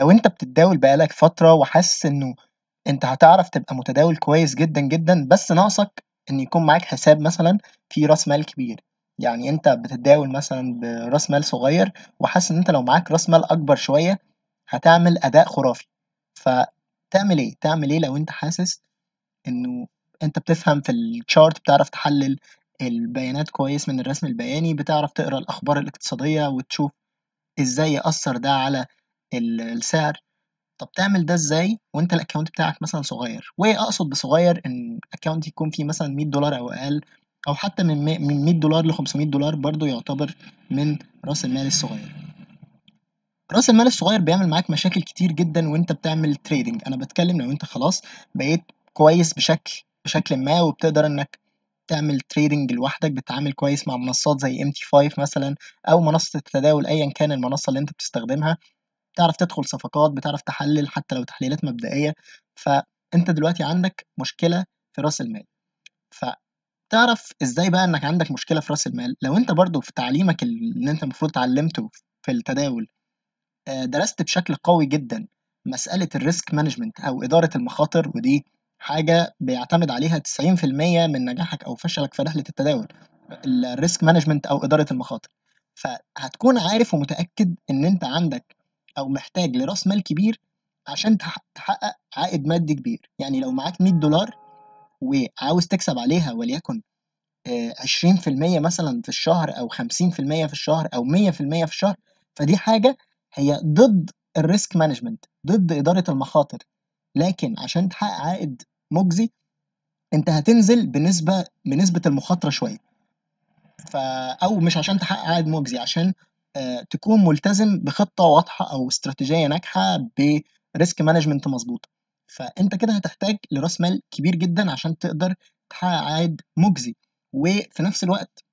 لو أنت بتتداول بقى لك فترة وحاسس إنه أنت هتعرف تبقى متداول كويس جدًا، جدًا، بس ناقصك إن يكون معاك حساب مثلًا فيه رأس مال كبير، يعني أنت بتتداول مثلًا برأس مال صغير وحاسس إن أنت لو معاك رأس مال أكبر شوية هتعمل أداء خرافي، فتعمل إيه؟ تعمل إيه لو أنت حاسس إنه أنت بتفهم في الchart بتعرف تحلل البيانات كويس من الرسم البياني، بتعرف تقرا الأخبار الاقتصادية وتشوف إزاي يأثّر ده على السعر. طب تعمل ده إزاي وأنت الaccount بتاعك مثلًا صغير؟ وأقصد بصغير إن account يكون فيه مثلًا $100 أو أقل، أو حتى من $100 ل$500 برضه يعتبر من رأس المال الصغير. رأس المال الصغير بيعمل معاك مشاكل كتير جدًا وأنت بتعمل trading. أنا باتكلم لو أنت خلاص بقيت كويس بشكلٍ ما وبتقدر إنك تعمل trading لوحدك، بتتعامل كويس مع منصات زي MT5 مثلًا أو منصة التداول أيًا كان المنصة اللي أنت بتستخدمها. بتعرف تدخل صفقات، بتعرف تحلل حتى لو تحليلات مبدئية، فأنت دلوقتي عندك مشكلة في رأس المال. فتعرف إزاي بقى إنك عندك مشكلة في رأس المال؟ لو أنت برضه في تعليمك اللي أنت المفروض اتعلمته في التداول درست بشكل قوي جدًا مسألة الrisk management أو إدارة المخاطر، ودي حاجة بيعتمد عليها 90% من نجاحك أو فشلك في رحلة التداول، الrisk management أو إدارة المخاطر. فهتكون عارف ومتأكد إن أنت عندك أو محتاج لرأس مال كبير عشان تحقق عائد مادي كبير. يعني لو معاك $100 وعاوز تكسب عليها وليكن 20% مثلًا في الشهر أو 50% في الشهر أو 100% في الشهر، فدي حاجة هي ضد الrisk management، ضد إدارة المخاطر. لكن عشان تحقق عائد مُجزي، أنت هتنزل بنسبة المخاطرة شوية. أو مش عشان تحقق عائد مُجزي، عشان تكون ملتزم بخطة واضحة أو استراتيجية ناجحة بrisk management مضبوطة. فأنت كده هتحتاج لرأس مال كبير جدًا عشان تقدر تحقق عائد مُجزي. وفي نفس الوقت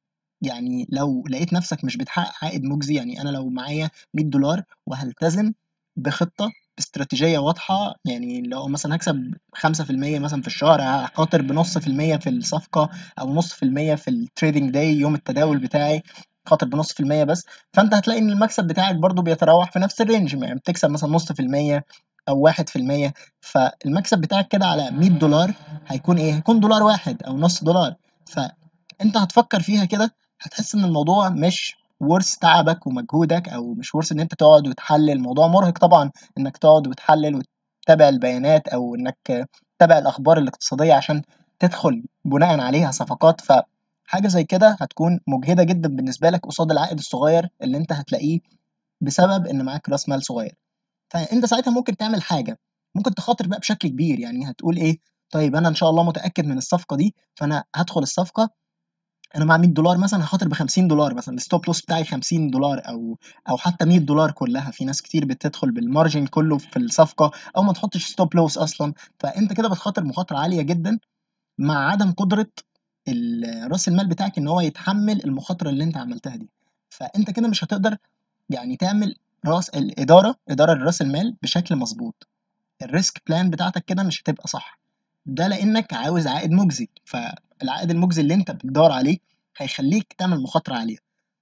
يعني لو لقيت نفسك مش بتحقق عائد مُجزي، يعني أنا لو معايا $100 وهالتزم بخطة، باستراتيجية واضحة، يعني لو مثلًا هاكسب 5% مثلًا في الشهر، هاخاطر بنُص في المِيّة في الصفقة أو نُص في المِيّة في الtrading day يوم التداول بتاعي، هاخاطر بنُص في المِيّة بس، فأنت هتلاقي إن المكسب بتاعك برضه بيتراوح في نفس الrange، يعني بتكسب مثلًا نُص في المِيّة أو 1%، فالمكسب بتاعك كده على $100 هيكون إيه، هيكون دولار واحد أو نُص دولار. فأنت هتفكّر فيها كده هتحس إن الموضوع مش worth تعبك ومجهودك، أو مش worth إن أنت تقعد وتحلّل. الموضوع مرهق طبعًا إنك تقعد وتحلّل وتتابع البيانات أو إنك تتابع الأخبار الاقتصادية عشان تدخل بناءً عليها صفقات، فحاجة زي كده هتكون مُجهدة جدًا بالنسبة لك قصاد العائد الصغير اللي أنت هتلاقيه بسبب إن معاك رأس مال صغير. فأنت ساعتها ممكن تعمل حاجة، ممكن تخاطر بقى بشكل كبير. يعني هتقول إيه، طيب أنا إن شاء الله متأكد من الصفقة دي، فأنا هادخل الصفقة، أنا معايا $100 مثلًا هاخاطر ب$50 مثلًا، الstop loss بتاعي $50 أو حتى $100 كلّها. في ناس كتير بتدخل بالmargin كلّه في الصفقة أو ما تحطش stop loss أصلًا. فأنت كده بتخاطر مخاطرة عالية جدًا مع عدم قدرة رأس المال بتاعك إن هو يتحمّل المخاطرة اللي أنت عملتها دي. فأنت كده مش هتقدر يعني تعمل إدارة لرأس المال بشكل مضبوط. الrisk plan بتاعتك كده مش هتبقى صح. ده لإنك عاوز عائد مُجزي، فالعائد المُجزي اللي أنت بتدوّر عليه هيخلّيك تعمل مخاطرة عالية.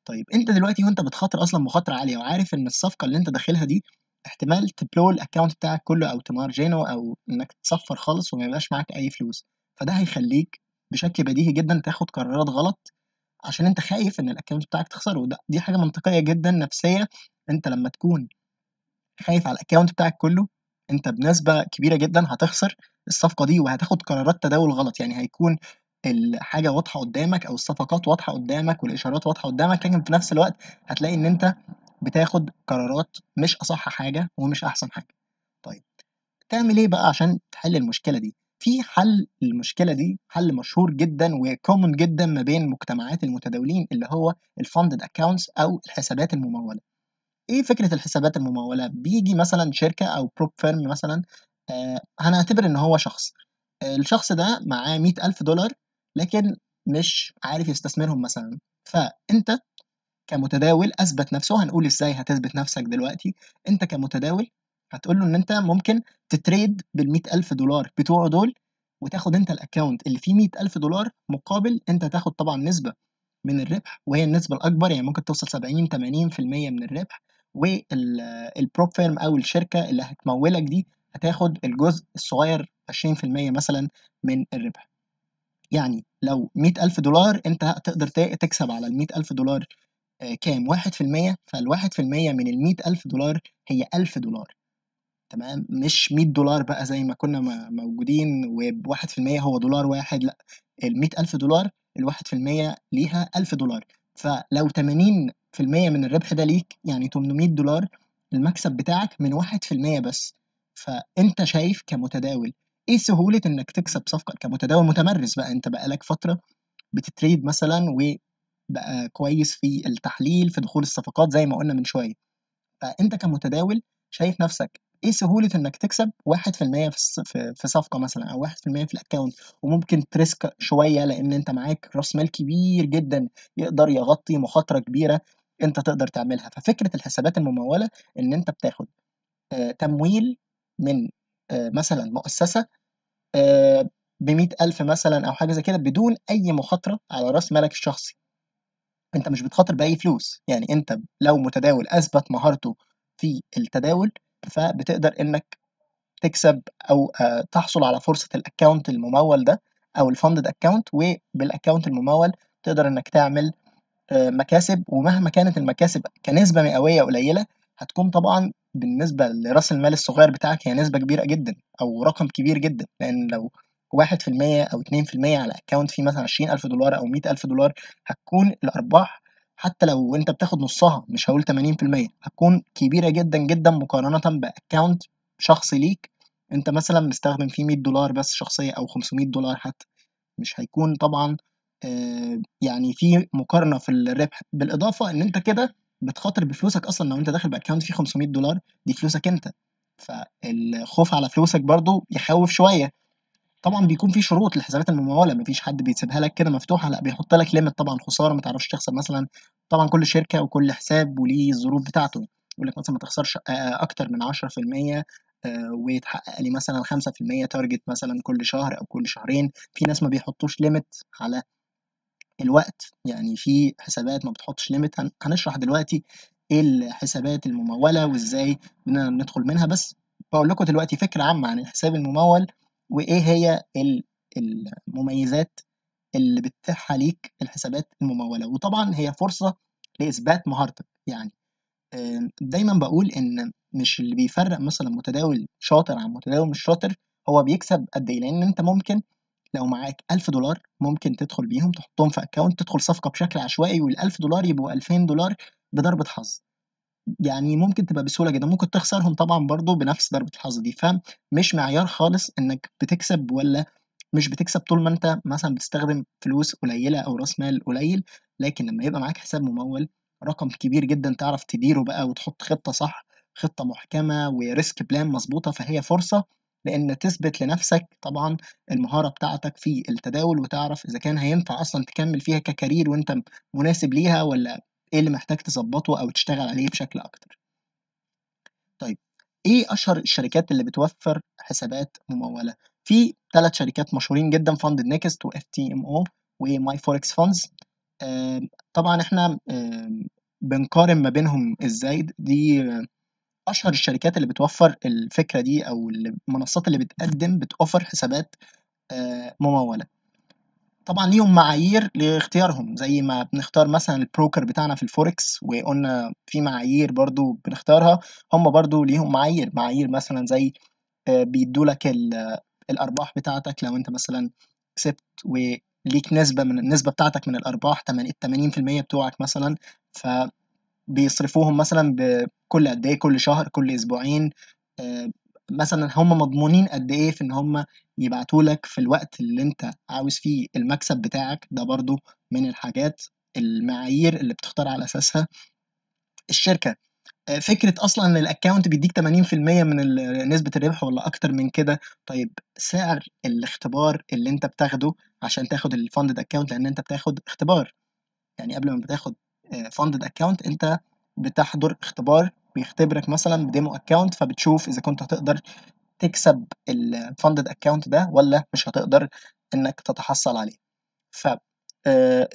طيب أنت دلوقتي وأنت بتخاطر أصلًا مخاطرة عالية وعارف إن الصفقة اللي أنت داخلها دي احتمال تبلوي الaccount بتاعك كلّه أو تمارجينه أو إنك تصفّر خالص وما يبقاش معاك أي فلوس، فده هيخلّيك بشكل بديهي جدًا تاخد قرارات غلط عشان أنت خايف إن الaccount بتاعك تخسره. دي حاجة منطقية جدًا نفسية. أنت لمّا تكون خايف على الaccount بتاعك كله، أنت بنسبة كبيرة جدًا هتخسر الصفقة دي وهتاخد قرارات تداول غلط. يعني هيكون الحاجة واضحة قدّامك أو الصفقات واضحة قدّامك والإشارات واضحة قدّامك، لكن في نفس الوقت هتلاقي إن أنت بتاخد قرارات مش أصح حاجة ومش أحسن حاجة. طيب تعمل إيه بقى عشان تحل المشكلة دي؟ في حل للمشكلة دي، حل مشهور جدًا وcommon جدًا ما بين مجتمعات المتداولين، اللي هو الfunded accounts أو الحسابات الممولة. إيه فكرة الحسابات الممولة؟ بييجي مثلًا شركة أو prop firm مثلًا، هنعتبر إن هو شخص، الشخص ده معاه $100,000 لكن مش عارف يستثمرهم مثلًا. فأنت كمتداول أثبت نفسه، هنقول إزاي هتثبت نفسك دلوقتي. أنت كمتداول هتقول له إن أنت ممكن تtrade بال$100,000 بتوعه دول وتاخد أنت الaccount اللي فيه $100,000 مقابل أنت هتاخد طبعًا نسبة من الربح، وهي النسبة الأكبر، يعني ممكن توصل 70، 80% من الربح، الprop firm أو الشركة اللي هتمولك دي هتاخد الجزء الصغير 20% مثلًا من الربح. يعني لو $100,000 أنت هتقدر تكسب على ال$100,000 كام؟ 1%، فال1% من ال$100,000 هي $1000. تمام، مش $100 بقى زي ما كنا موجودين وب1% هو دولار واحد، لأ، ال$100,000 ال1% ليها $1000. فلو 80% من الربح ده ليك يعني $800، المكسب بتاعك من 1% بس. فأنت شايف كمتداول إيه سهولة إنك تكسب صفقة كمتداول متمرس بقى، أنت بقى لك فترة بتتريد مثلًا وبقى كويس في التحليل في دخول الصفقات زي ما قلنا من شوية. فأنت كمتداول شايف نفسك إيه سهولة إنك تكسب 1% في صفقة مثلًا أو 1% في الaccount، وممكن تريسك شوية لإن أنت معاك رأس مال كبير جدًا يقدر يغطي مخاطرة كبيرة أنت تقدر تعملها. ففكرة الحسابات الممولة إن أنت بتاخد تمويل من مثلًا مؤسسة ب100,000 مثلًا أو حاجة زي كده بدون أي مخاطرة على رأس مالك الشخصي. أنت مش بتخاطر بأي فلوس، يعني أنت لو متداول أثبت مهارته في التداول، فبتقدر إنك تكسب أو تحصل على فرصة الaccount المموّل ده أو الfunded account، وبالaccount المموّل تقدر إنك تعمل مكاسب، ومهما كانت المكاسب كنسبة مئوية قليلة، هتكون طبعًا بالنسبة لرأس المال الصغير بتاعك هي نسبة كبيرة جدًا أو رقم كبير جدًا، لإن لو 1% أو 2% على account فيه مثلًا $20,000 أو $100,000 هتكون الأرباح حتى لو أنت بتاخد نصها مش هاقول 80%، هتكون كبيرة جدًا، جدًا مقارنةً بaccount شخصي ليك أنت مثلًا مستخدم فيه $100 بس شخصية أو $500 حتى. مش هيكون طبعًا يعني في مقارنة في الربح، بالإضافة إن أنت كده بتخاطر بفلوسك أصلًا لو أنت داخل بaccount فيه $500 دي فلوسك أنت، فالخوف على فلوسك برضه يخوّف شوية. طبعًا بيكون في شروط للحسابات الممولة، ما فيش حد بيسيبها لك كده مفتوحة، لأ بيحط لك limit طبعًا خسارة ما تعرفش تخسر مثلًا. طبعًا كل شركة وكل حساب وليه الظروف بتاعته، يقول لك مثلًا ما تخسرش أكتر من 10% ويتحقق لي مثلًا 5% target مثلًا كل شهر أو كل شهرين. في ناس ما بيحطوش limit على الوقت، يعني في حسابات ما بتحطش limit. هنشرح دلوقتي إيه الحسابات الممولة وإزاي بدنا ندخل منها، بس باقول لكم دلوقتي فكرة عامة عن الحساب الممول وإيه هي المميزات اللي بتتيحها ليك الحسابات الممولة، وطبعًا هي فرصة لإثبات مهارتك. يعني دايمًا باقول إن مش اللي بيفرق مثلًا متداول شاطر عن متداول مش شاطر هو بيكسب قد إيه، لإن أنت ممكن لو معاك $1000 ممكن تدخل بيهم تحطهم في account تدخل صفقة بشكل عشوائي وال$1000 يبقوا $2000 بضربة حظ. يعني ممكن تبقى بسهولة جدًا، ممكن تخسرهم طبعًا برضه بنفس ضربة الحظ دي. فمش معيار خالص إنك بتكسب والّا مش بتكسب طول ما أنت مثلًا بتستخدم فلوس قليلة أو رأس مال قليل، لكن لمّا يبقى معاك حساب مموّل رقم كبير جدًا تعرف تديره بقى وتحط خطة صح، خطة محكمة وrisk plan مضبوطة، فهي فرصة لإن تثبت لنفسك طبعًا المهارة بتاعتك في التداول، وتعرف إذا كان هينفع أصلًا تكمّل فيها كcareer وأنت مناسب ليها والّا إيه اللي محتاج تضبّطه أو تشتغل عليه بشكل أكتر. طيب إيه أشهر الشركات اللي بتوفّر حسابات ممولة؟ في 3 شركات مشهورين جدًا fundednext وFTMO وMyForex Funds. طبعًا إحنا بنقارن ما بينهم إزاي، دي أشهر الشركات اللي بتوفّر الفكرة دي أو المنصات اللي بتoffer حسابات ممولة. طبعًا ليهم معايير لاختيارهم، زي ما بنختار مثلًا البروكر بتاعنا في الفوركس وقُلنا في معايير برضه بنختارها، هم برضه ليهم معايير مثلًا زي بيدّوا لك الأرباح بتاعتك لو أنت مثلًا كسبت وليك نسبة من النسبة بتاعتك من الأرباح ال80% بتوعك مثلًا، فبيصرفوهم مثلًا بكل قد إيه، كل شهر، كل أسبوعين. آآ مثلًا هم مضمونين قد إيه في إن هم يبعتوا لك في الوقت اللي أنت عاوز فيه المكسب بتاعك، ده برضه من الحاجات المعايير اللي بتختار على أساسها الشركة. فكرة أصلًا إن الaccount بيدّيك 80% من نسبة الربح والّا أكتر من كده. طيب سعر الاختبار اللي أنت بتاخده عشان تاخد الfunded account، لإن أنت بتاخد اختبار، يعني قبل ما بتاخد funded account أنت بتحضر اختبار بيختبرك مثلًا بديمو account، فبتشوف إذا كنت هتقدر تكسب الfunded account ده والّا مش هتقدر إنك تتحصل عليه. ف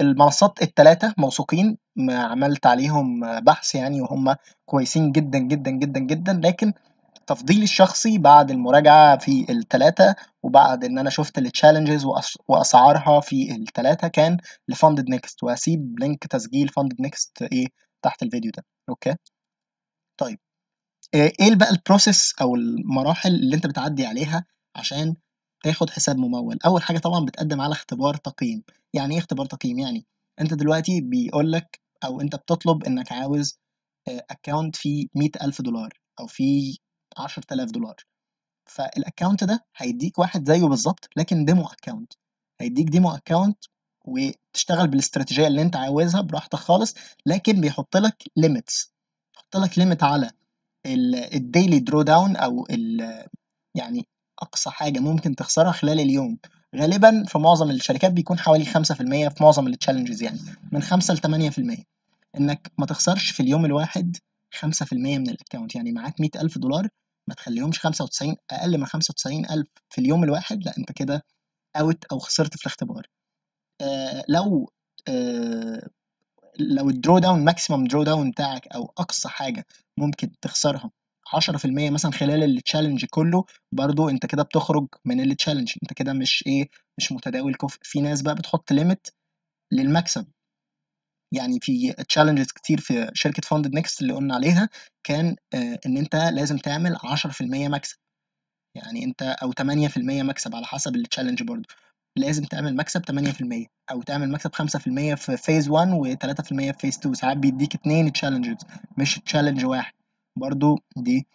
المنصات ال3 موثوقين، عملت عليهم بحث يعني وهم كويسين جدًا، جدًا، جدًا، جدًا، لكن تفضيلي الشخصي بعد المراجعة في ال3 وبعد إن أنا شُفت الchallenges وأسعارها في ال3 كان لfunded next، وهاسيب لينك تسجيل funded next تحت الفيديو ده، أوكي؟ طيب إيه بقى الprocess أو المراحل اللي أنت بتعدّي عليها عشان تاخد حساب مموّل؟ أول حاجة طبعًا بتقدّم على اختبار تقييم. يعني إيه اختبار تقييم؟ يعني أنت دلوقتي بيقول لك أو أنت بتطلب إنك عاوز account فيه $100,000 أو فيه $10,000. فالaccount ده هيدّيك واحد زيه بالضبط لكن demo account. هيدّيك demo account وتشتغل بالاستراتيجية اللي أنت عاوزها براحتك خالص، لكن بيحُط لك limits. يحُط لك limit على الdaily drawdown أو يعني أقصى حاجة ممكن تخسرها خلال اليوم. غالبًا في معظم الشركات بيكون حوالي 5% في معظم الchallenges يعني، من 5 ل8%. إنك ما تخسرش في اليوم الواحد 5% من الaccount. يعني معاك $100,000 ما تخلّيهمش 95 أقل من 95,000 في اليوم الواحد، لأ أنت كده out أو خسرت في الاختبار. آآ لو آآ لو الdrawdown maximum drawdown بتاعك أو أقصى حاجة ممكن تخسرها 10% مثلًا خلال الchallenge كلّه، برضه أنت كده بتخرج من الchallenge. أنت كده مش متداول كُفء. في ناس بقى بتحط limit للمكسب. يعني في challenges كتير في شركة funded next اللي قُلنا عليها كان إن أنت لازم تعمل 10% مكسب. يعني أنت أو 8% مكسب على حسب الchallenge برضه. لازم تعمل مكسب 8% أو تعمل مكسب 5% في phase 1 و3% في phase 2. ساعات بيدّيك 2 challenges مش challenge واحد. برضه دي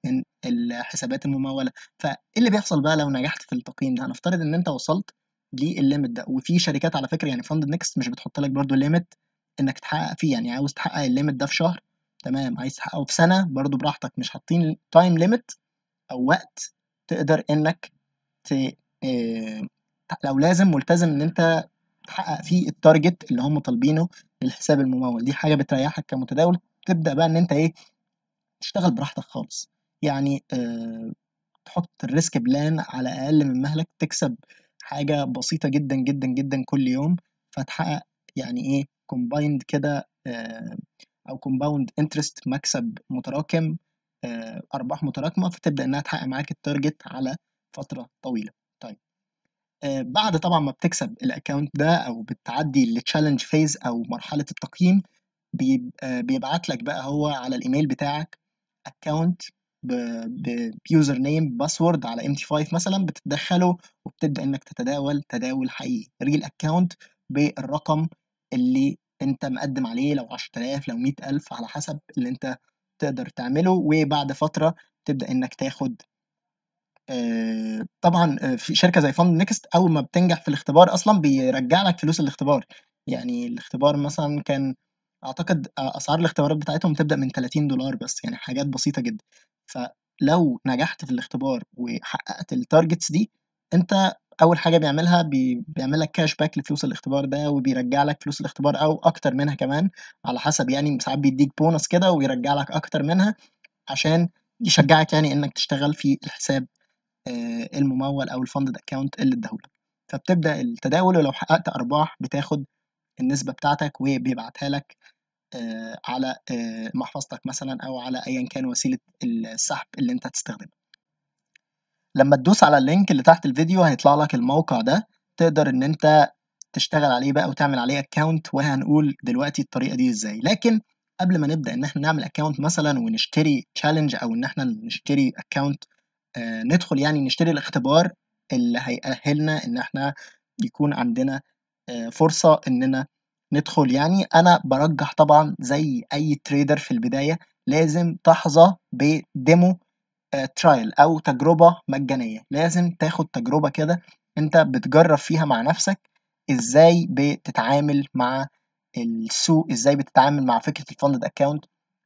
من الحسابات الممولة. فإيه اللي بيحصل بقى لو نجحت في التقييم ده؟ هنفترض إن أنت وصلت للlimit ده، وفي شركات على فكرة يعني funded next مش بتحط لك برضه limit إنك تحقق فيه. يعني عاوز تحقق الlimit ده في شهر تمام، عايز تحققه في سنة برضه براحتك. مش حاطين time limit أو وقت تقدر إنك ت لو لازم ملتزم إن أنت تحقق فيه الtarget اللي هم طالبينه للحساب الممول. دي حاجة بتريحك كمتداول. تبدأ بقى إن أنت تشتغل براحتك خالص. يعني تحط الrisk plan على أقل من مهلك، تكسب حاجة بسيطة جدًا، جدًا، جدًا كل يوم، فتحقق يعني combined كده أو compound interest مكسب متراكم، أرباح متراكمة، فتبدأ إنها تحقق معاك الtarget على فترة طويلة. طيب بعد طبعًا ما بتكسب الaccount ده أو بتعدّي الchallenge phase أو مرحلة التقييم، بيبعت لك بقى هو على الإيميل بتاعك account بuser name password على MT5 مثلًا، بتدخّله وبتبدأ إنك تتداول تداول حقيقي real account بالرقم اللي أنت مقدّم عليه، لو 10,000 لو 100,000 على حسب اللي أنت تقدر تعمله. وبعد فترة تبدأ إنك تاخد طبعًا في شركة زي fund next أول ما بتنجح في الاختبار أصلًا بيرجّع لك فلوس الاختبار. يعني الاختبار مثلًا كان أعتقد أسعار الاختبارات بتاعتهم بتبدأ من $30 بس، يعني حاجات بسيطة جدًا. فلو نجحت في الاختبار وحققت الtargets دي، أنت أول حاجة بيعملها بيعمل لك cash back لفلوس الاختبار ده، وبيرجّع لك فلوس الاختبار أو أكتر منها كمان على حسب. يعني ساعات بيدّيك bonus كده ويرجّع لك أكتر منها عشان يشجّعك يعني إنك تشتغل في الحساب المموّل أو الfunded account اللي ادّاه لك. فبتبدأ التداول، ولو حققت أرباح بتاخد النسبة بتاعتك وبيبعتها لك على محفظتك مثلًا أو على أيًا كان وسيلة السحب اللي أنت هتستخدمها. لمّا تدوس على الlink اللي تحت الفيديو هيطلع لك الموقع ده، تقدر إن أنت تشتغل عليه بقى وتعمل عليه account، وهنقول دلوقتي الطريقة دي إزاي. لكن قبل ما نبدأ إن إحنا نعمل account مثلًا ونشتري challenge أو إن إحنا نشتري account ندخل يعني نشتري الاختبار اللي هيأهّلنا إن إحنا يكون عندنا فرصة إننا ندخل. يعني أنا بارجّح طبعًا زي أي trader في البداية لازم تحظى بدemo trial أو تجربة مجانية. لازم تاخد تجربة كده أنت بتجرّب فيها مع نَفْسك إزاي بتتعامل مع السوق، إزاي بتتعامل مع فكرة الfunded account.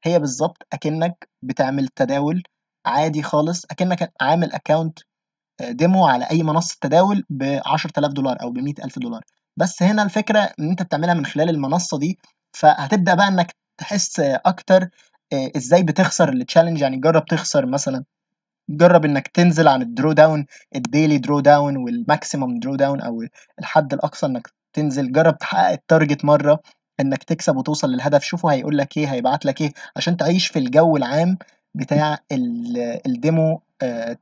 هي بالضبط أكنّك بتعمل تداول عادي خالص، أكنّك عامل account demo على أي منصة تداول ب10,000$ أو ب100,000$. بس هنا الفكرة إن أنت بتعملها من خلال المنصة دي، فهتبدأ بقى إنّك تحس أكتر إزاي بتخسر الchallenge. يعني جرّب تخسر مثلًا، جرّب إنّك تنزل عن الdraw down الdaily draw down والmaximum draw down أو الحد الأقصى إنّك تنزل جرب تحقق التارجت مرة انك تكسب وتوصل للهدف. شوفوا هيقول لك ايه، هيبعت لك ايه، عشان تعيش في الجو العام بتاع الديمو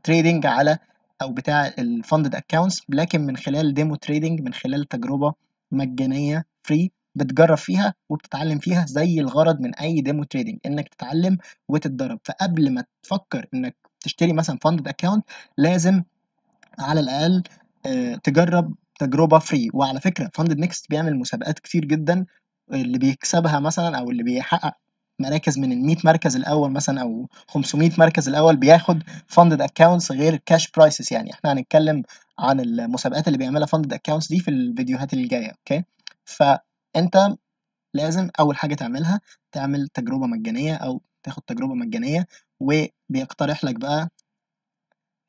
تريدنج على او بتاع الفندد اكونتس، لكن من خلال ديمو تريدنج، من خلال تجربة مجانية فري بتجرب فيها وبتتعلم فيها. زي الغرض من اي ديمو تريدنج انك تتعلم وتتدرب. فقبل ما تفكر انك تشتري مثلا فندد اكونت لازم على الاقل تجرب تجربه فري. وعلى فكره فاندد نيكست بيعمل مسابقات كتير جدا، اللي بيكسبها مثلا او اللي بيحقق مراكز من ال 100 مركز الاول مثلا او 500 مركز الاول بياخد فاندد اكونتس غير كاش برايسز. يعني احنا هنتكلم عن المسابقات اللي بيعملها فاندد اكونتس دي في الفيديوهات اللي جايه. اوكي، فانت لازم اول حاجه تعملها تعمل تجربه مجانيه او تاخد تجربه مجانيه. وبيقترح لك بقى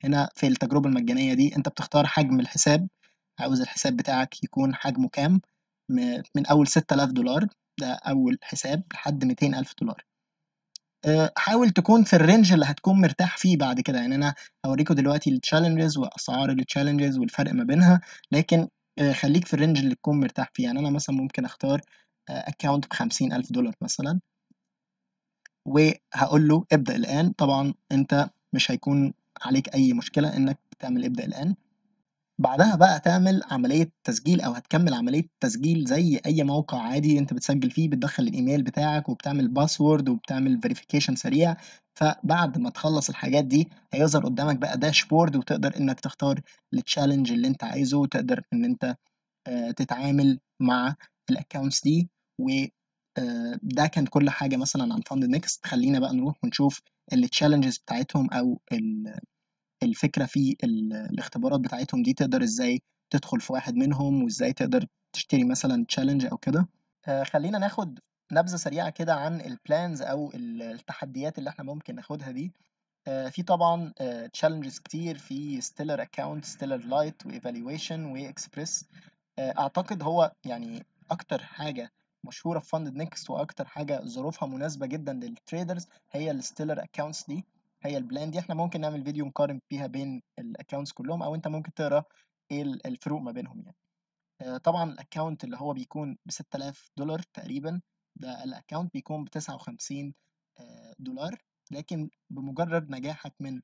هنا في التجربة المجانية دي أنت بتختار حجم الحساب، عاوز الحساب بتاعك يكون حجمه كام. من أول 6000 دولار، ده أول حساب، لحد 200,000 دولار. حاول تكون في الرينج اللي هتكون مرتاح فيه بعد كده. يعني أنا هوريكم دلوقتي التشالنجز وأسعار التشالنجز والفرق ما بينها، لكن خليك في الرينج اللي تكون مرتاح فيه. يعني أنا مثلا ممكن أختار أكاونت ب50,000 دولار مثلا، وهقول له ابدأ الآن. طبعا أنت مش هيكون عليك أي مشكلة إنك تعمل ابدأ الآن. بعدها بقى تعمل عملية تسجيل أو هتكمل عملية تسجيل زي أي موقع عادي أنت بتسجل فيه. بتدخل الإيميل بتاعك وبتعمل باسورد وبتعمل فيريفيكيشن سريع. فبعد ما تخلص الحاجات دي هيظهر قدامك بقى داشبورد، وتقدر إنك تختار التشالنج اللي أنت عايزه، وتقدر إن أنت تتعامل مع الأكونتس دي. و ده كان كل حاجة مثلا عن فاند نيكست. خلينا بقى نروح ونشوف التشالنجز بتاعتهم أو الفكرة في الاختبارات بتاعتهم دي، تقدر ازاي تدخل في واحد منهم، وازاي تقدر تشتري مثلا تشالنج او كده. خلينا ناخد نبذة سريعة كده عن البلانز او التحديات اللي احنا ممكن ناخدها دي. في طبعا تشالنجز كتير، في ستيلر اكاونت، ستيلر لايت، وايفالويشن، واكسبريس. اعتقد هو يعني اكتر حاجه مشهوره في فاند نيكست واكتر حاجه ظروفها مناسبه جدا للتريدرز هي الستيلر اكونتس دي. هي البلان دي احنا ممكن نعمل فيديو نقارن فيها بين الاكونتس كلهم، او انت ممكن تقرا ايه الفروق ما بينهم يعني. طبعا الاكونت اللي هو بيكون ب 6000 دولار تقريبا، ده الاكونت بيكون ب 59 دولار. لكن بمجرد نجاحك من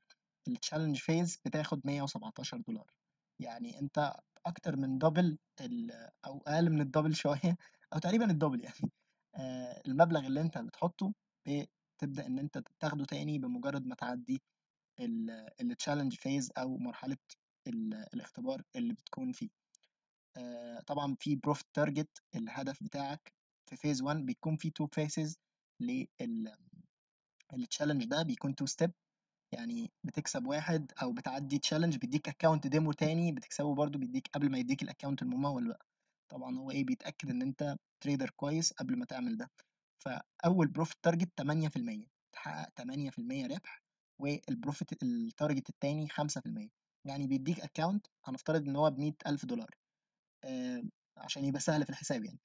التشالنج فيز بتاخد 117 دولار. يعني انت اكتر من دبل او اقل من الدبل شويه، او تقريبا الدبل يعني. المبلغ اللي انت بتحطه بتبدا ان انت تاخده تاني بمجرد ما تعدي التشالنج فيز او مرحله الاختبار اللي بتكون فيه. طبعا في بروفيت تارجت، الهدف بتاعك في فيز 1 بيكون في تو فيسز للتشالنج ده، بيكون تو ستيب. يعني بتكسب واحد او بتعدي تشالنج بيديك اكونت ديمو تاني بتكسبه برضو، بيديك قبل ما يديك الاكونت الممول بقى. طبعا هو ايه، بيتاكد ان انت تريدر كويس قبل ما تعمل ده. فاول بروفيت تارجت 8%، تحقق 8% ربح. والبروفيت التارجت التاني 5%. يعني بيديك اكونت هنفترض ان هو ب 100,000 دولار، عشان يبقى سهل في الحساب يعني.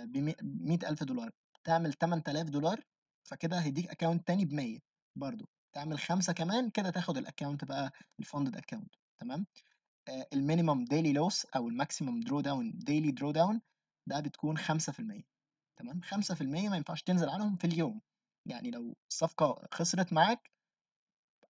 ب 100,000 دولار تعمل 8,000 دولار، فكده هيديك اكونت تاني ب 100 برضو. تعمل 5 كمان كده تاخد الاكونت بقى الفندد اكونت. تمام. المينيمم ديلي لوس او الماكسيمم درو داون ديلي درو داون ده بتكون 5%. تمام، 5% ما ينفعش تنزل عنهم في اليوم. يعني لو الصفقة خسرت معاك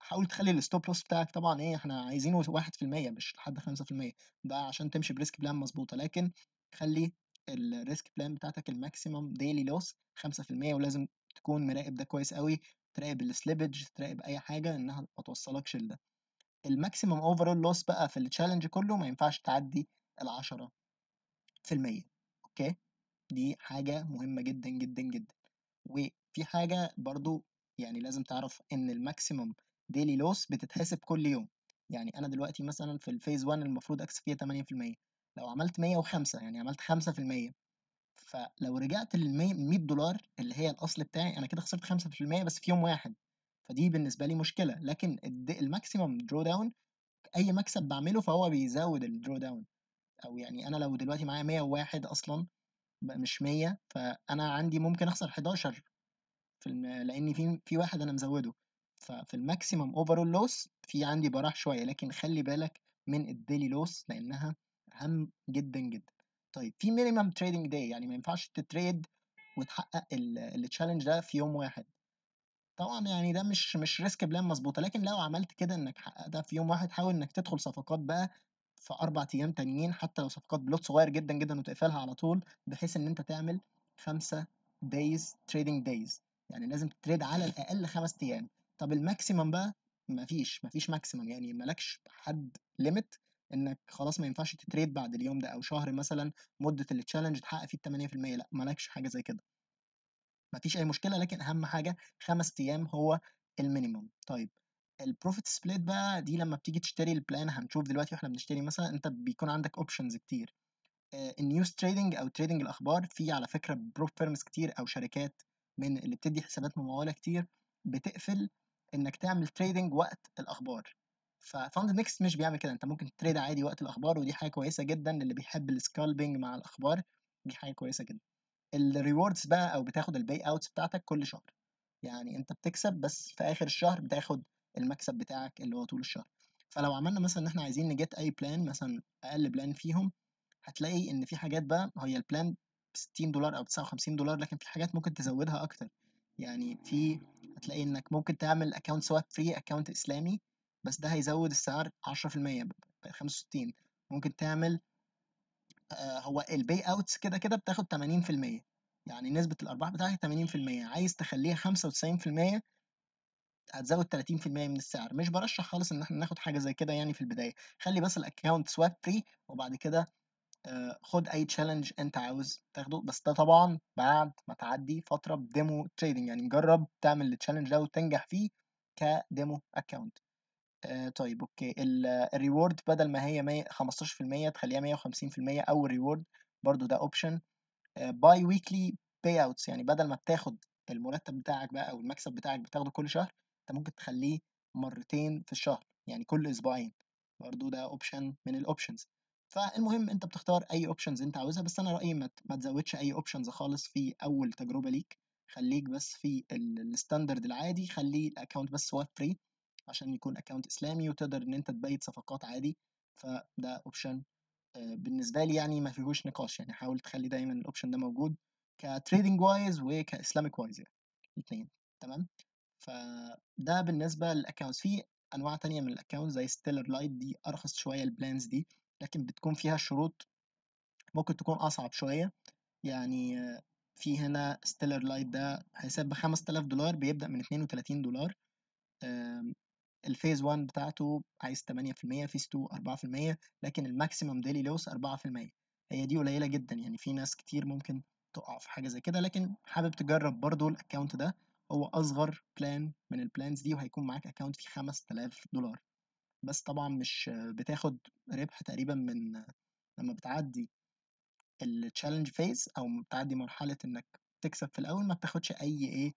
حاول تخلي الستوب لوس بتاعك طبعا ايه، احنا عايزينه 1% مش لحد 5%، ده عشان تمشي بريسك بلان مظبوطة. لكن خلي الريسك بلان بتاعتك الماكسيمم ديلي لوس 5%. ولازم تكون مراقب ده كويس قوي، تراقب السليبج، تراقب اي حاجة انها ما توصلكش لده. الماكسيمم اوفرول لوس بقى في التشالنج كله ما ينفعش تعدي ال10%. اوكي، دي حاجة مهمة جدا جدا جدا. وفي حاجة برضو يعني لازم تعرف ان الماكسيمم ديلي لوس بتتحسب كل يوم. يعني انا دلوقتي مثلا في الفيز 1 المفروض اكسب فيها 8%، لو عملت 105 يعني عملت 5%. فلو رجعت لل 100 دولار اللي هي الاصل بتاعي انا كده خسرت 5% بس في يوم واحد. فدي بالنسبة لي مشكلة. لكن الماكسيمم درو داون اي مكسب بعمله فهو بيزود الدرو داون. او يعني انا لو دلوقتي معايا 101 اصلا مش 100، فانا عندي ممكن اخسر 11 لان في واحد انا مزوده. ففي الماكسيمم اوفرول لوس في عندي براح شويه، لكن خلي بالك من الديلي لوس لانها اهم جدا جدا. طيب في minimum trading day، يعني ما ينفعش تتريد وتحقق التشالنج ده في يوم واحد. طبعا يعني ده مش ريسك بلان مظبوطه، لكن لو عملت كده انك حققتها في يوم واحد، حاول انك تدخل صفقات بقى في 4 ايام تانيين، حتى لو صفقات بلوت صغير جدا جدا وتقفلها على طول، بحيث ان انت تعمل 5 trading days. يعني لازم تتريد على الاقل 5 ايام. طب الماكسيمم بقى مفيش ماكسيمم، يعني مالكش حد ليميت انك خلاص ما ينفعش تتريد بعد اليوم ده، او شهر مثلا مده التشالنج تحقق فيه 8%، لا مالكش حاجه زي كده، مفيش اي مشكله، لكن اهم حاجه 5 ايام هو المينيمم. طيب البروفيت سبليت بقى دي لما بتيجي تشتري البلان، هنشوف دلوقتي واحنا بنشتري مثلا، انت بيكون عندك اوبشنز كتير. النيوز تريدنج او تريدنج الاخبار، في على فكره برو فيرمز كتير او شركات من اللي بتدي حسابات مموله كتير بتقفل انك تعمل تريدنج وقت الاخبار. ففاند نيكست مش بيعمل كده، انت ممكن تريد عادي وقت الاخبار، ودي حاجه كويسه جدا للي بيحب السكالبينج مع الاخبار، دي حاجه كويسه جدا. الريوردز بقى، او بتاخد الباي اوتس بتاعتك كل شهر، يعني انت بتكسب بس في اخر الشهر بتاخد المكسب بتاعك اللي هو طول الشهر. فلو عملنا مثلا ان احنا عايزين نجيت اي بلان، مثلا اقل بلان فيهم، هتلاقي ان في حاجات بقى هي البلان ب $60 او $59، لكن في حاجات ممكن تزودها اكتر. يعني هتلاقي انك ممكن تعمل اكونت سواب فري، اكونت اسلامي، بس ده هيزود السعر 10%، ب 65. ممكن تعمل هو الباي اوتس كده كده بتاخد 80%، يعني نسبة الأرباح بتاعتك 80%، عايز تخليها 95% هتزود 30% من السعر. مش برشح خالص إن احنا ناخد حاجة زي كده يعني في البداية، خلي بس الأكونت سواب فري، وبعد كده خد أي تشالنج أنت عاوز تاخده، بس ده طبعا بعد ما تعدي فترة بديمو تريدنج، يعني جرب تعمل التشالنج ده وتنجح فيه كديمو أكونت. طيب اوكي، الريورد بدل ما هي 15% تخليها 150%، او الريورد برضو ده اوبشن. باي ويكلي باي اوتس، يعني بدل ما بتاخد المرتب بتاعك بقى او المكسب بتاعك بتاخده كل شهر، انت ممكن تخليه مرتين في الشهر، يعني كل اسبوعين، برضو ده اوبشن من الاوبشنز. فالمهم انت بتختار اي اوبشنز انت عاوزها، بس انا رايي ما تزودش اي اوبشنز خالص في اول تجربه ليك، خليك بس في الستاندرد العادي، خليه الاكونت بس سواب فري عشان يكون اكونت اسلامي وتقدر ان انت تبيت صفقات عادي. فده اوبشن بالنسبه لي يعني ما فيهوش نقاش، يعني حاول تخلي دايما الاوبشن ده موجود كتريدنج وايز وكاسلامك وايز، يعني الاثنين تمام. فده بالنسبه للاكونتس. في انواع تانية من الاكونت زي ستيلر لايت، دي ارخص شويه البلانز دي، لكن بتكون فيها شروط ممكن تكون اصعب شويه. يعني في هنا ستيلر لايت ده حساب $5000 بيبدأ من $32. الفيز 1 بتاعته عايز 8%، فيز 2 4%، لكن الماكسيمم ديلي لوس 4%. هي دي قليلة جدا، يعني في ناس كتير ممكن تقع في حاجة زي كده، لكن حابب تجرب برضو الاكونت ده، هو أصغر بلان من البلانز دي، وهيكون معاك اكونت فيه $5000. بس طبعا مش بتاخد ربح تقريبا من لما بتعدي التشالنج فيز، او بتعدي مرحلة انك تكسب في الاول، ما بتاخدش آه،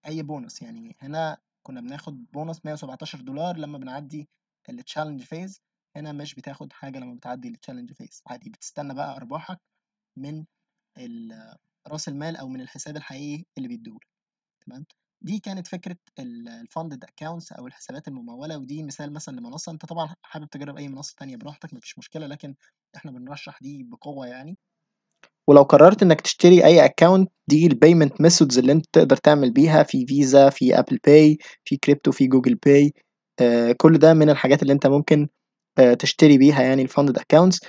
اي بونص. يعني هنا كنا بناخد بونص $117 لما بنعدي التشالنج فيز، هنا مش بتاخد حاجة لما بتعدي التشالنج فيز، عادي بتستنى بقى أرباحك من رأس المال أو من الحساب الحقيقي اللي بيديهولك. تمام. دي كانت فكرة الفاندد اكونتس أو الحسابات الممولة، ودي مثال مثلا لمنصة. أنت طبعا حابب تجرب أي منصة تانية براحتك، مفيش مشكلة، لكن إحنا بنرشح دي بقوة يعني. ولو قررت انك تشتري اي اكونت، دي البيمنت ميثودز اللي انت تقدر تعمل بيها، في فيزا، في ابل باي، في كريبتو، في جوجل باي. كل ده من الحاجات اللي انت ممكن تشتري بيها يعني الفاندد اكونتس.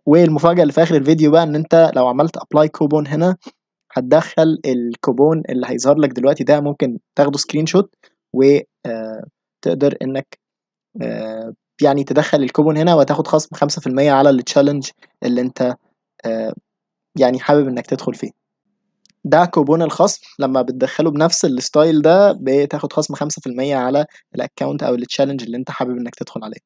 والمفاجأة اللي في اخر الفيديو بقى، ان انت لو عملت ابلاي كوبون هنا، هتدخل الكوبون اللي هيظهر لك دلوقتي ده، ممكن تاخده سكرين شوت وتقدر انك يعني تدخل الكوبون هنا وتاخد خصم 5% على التشالنج اللي انت يعني حابب انك تدخل فيه. ده كوبون الخصم، لما بتدخله بنفس الستايل ده بتاخد خصم 5% على الاكونت او التشالنج اللي انت حابب انك تدخل عليه.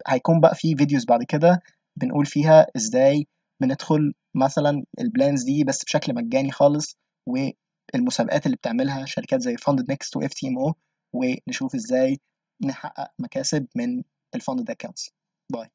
هيكون بقى في فيديوز بعد كده بنقول فيها ازاي بندخل مثلا البلانز دي بس بشكل مجاني خالص، والمسابقات اللي بتعملها شركات زي فاندد نيكست واف تي ام او، ونشوف ازاي نحقق مكاسب من الفاندد اكونتس. باي.